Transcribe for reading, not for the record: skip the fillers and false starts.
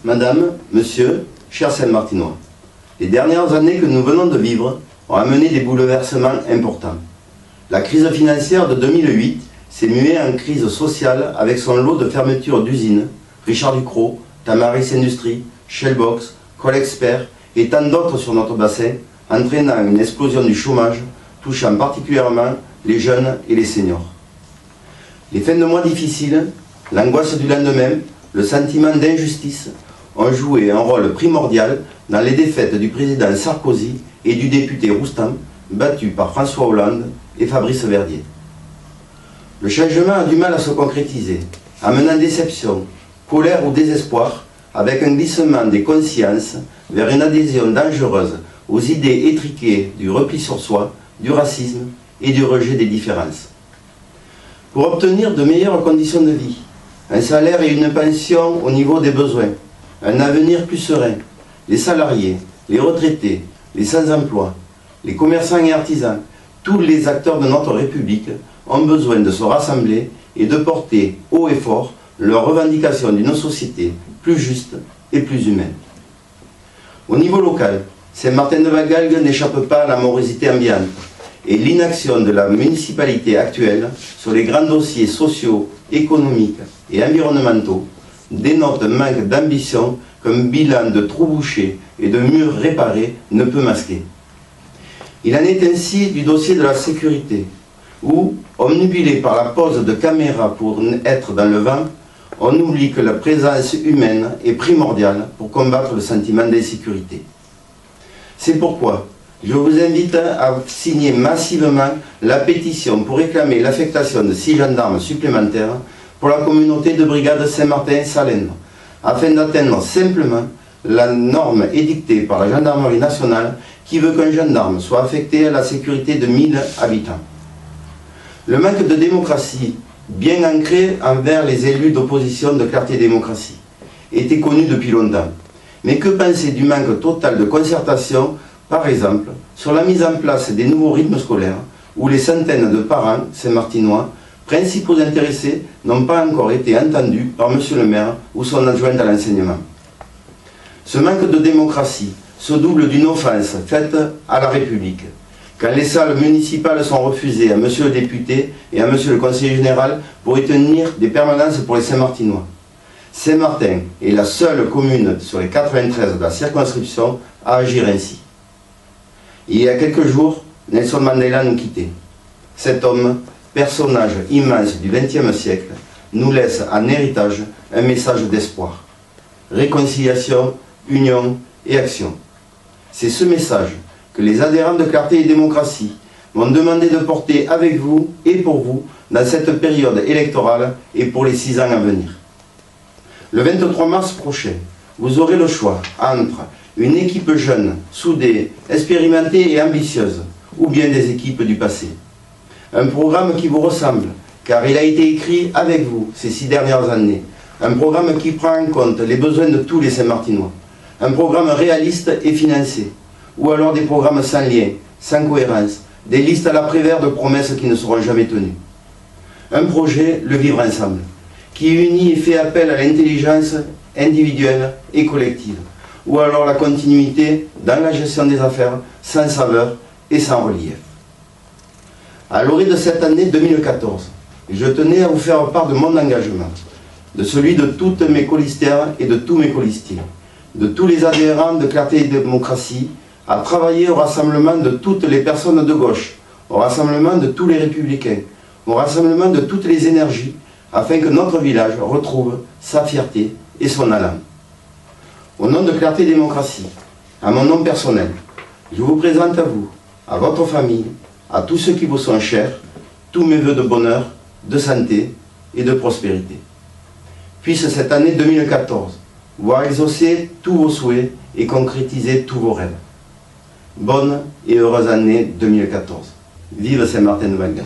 Madame, Monsieur, chers Saint-Martinois, les dernières années que nous venons de vivre ont amené des bouleversements importants. La crise financière de 2008 s'est muée en crise sociale avec son lot de fermetures d'usines, Richard Ducrot, Tamaris Industries, Shellbox, Colexpert et tant d'autres sur notre bassin, entraînant une explosion du chômage, touchant particulièrement les jeunes et les seniors. Les fins de mois difficiles, l'angoisse du lendemain, le sentiment d'injustice ont joué un rôle primordial dans les défaites du président Sarkozy et du député Roustan, battus par François Hollande et Fabrice Verdier. Le changement a du mal à se concrétiser, amenant déception, colère ou désespoir, avec un glissement des consciences vers une adhésion dangereuse aux idées étriquées du repli sur soi, du racisme et du rejet des différences. Pour obtenir de meilleures conditions de vie, un salaire et une pension au niveau des besoins, un avenir plus serein, les salariés, les retraités, les sans-emploi, les commerçants et artisans, tous les acteurs de notre République ont besoin de se rassembler et de porter haut et fort leurs revendications d'une société plus juste et plus humaine. Au niveau local, Saint-Martin-de-Valgalgues n'échappe pas à la morosité ambiante et l'inaction de la municipalité actuelle sur les grands dossiers sociaux, économiques et environnementaux dénote un manque d'ambition qu'un bilan de trous bouchés et de murs réparés ne peut masquer. Il en est ainsi du dossier de la sécurité, où, omnubilé par la pose de caméras pour être dans le vent, on oublie que la présence humaine est primordiale pour combattre le sentiment d'insécurité. C'est pourquoi je vous invite à signer massivement la pétition pour réclamer l'affectation de 6 gendarmes supplémentaires pour la communauté de brigade Saint-Martin-Salène, afin d'atteindre simplement la norme édictée par la gendarmerie nationale qui veut qu'un gendarme soit affecté à la sécurité de 1000 habitants. Le manque de démocratie, bien ancré envers les élus d'opposition de Clarté Démocratie, était connu depuis longtemps. Mais que penser du manque total de concertation, par exemple, sur la mise en place des nouveaux rythmes scolaires, où les centaines de parents saint-martinois, principaux intéressés, n'ont pas encore été entendus par M. le maire ou son adjoint à l'enseignement. Ce manque de démocratie se double d'une offense faite à la République. Quand les salles municipales sont refusées à M. le député et à M. le conseiller général pour y tenir des permanences pour les Saint-Martinois. Saint-Martin est la seule commune sur les 93 de la circonscription à agir ainsi. Il y a quelques jours, Nelson Mandela nous quittait. Cet homme, personnage immense du XXe siècle, nous laisse en héritage un message d'espoir. Réconciliation, union et action. C'est ce message que les adhérents de Clarté et Démocratie m'ont demandé de porter avec vous et pour vous dans cette période électorale et pour les 6 ans à venir. Le 23 mars prochain, vous aurez le choix entre une équipe jeune, soudée, expérimentée et ambitieuse, ou bien des équipes du passé. Un programme qui vous ressemble, car il a été écrit avec vous ces 6 dernières années. Un programme qui prend en compte les besoins de tous les Saint-Martinois. Un programme réaliste et financé. Ou alors des programmes sans lien, sans cohérence, des listes à l'après-vert de promesses qui ne seront jamais tenues. Un projet, le vivre ensemble, qui unit et fait appel à l'intelligence individuelle et collective, ou alors la continuité dans la gestion des affaires, sans saveur et sans relief. À l'orée de cette année 2014, je tenais à vous faire part de mon engagement, de celui de toutes mes colistières et de tous mes colistiers, de tous les adhérents de Clarté et Démocratie, à travailler au rassemblement de toutes les personnes de gauche, au rassemblement de tous les républicains, au rassemblement de toutes les énergies, afin que notre village retrouve sa fierté et son allant. Au nom de Clarté et Démocratie, à mon nom personnel, je vous présente à vous, à votre famille, à tous ceux qui vous sont chers, tous mes vœux de bonheur, de santé et de prospérité. Puisse cette année 2014 voir exaucer tous vos souhaits et concrétiser tous vos rêves. Bonne et heureuse année 2014. Vive Saint-Martin-de-Valgalgues.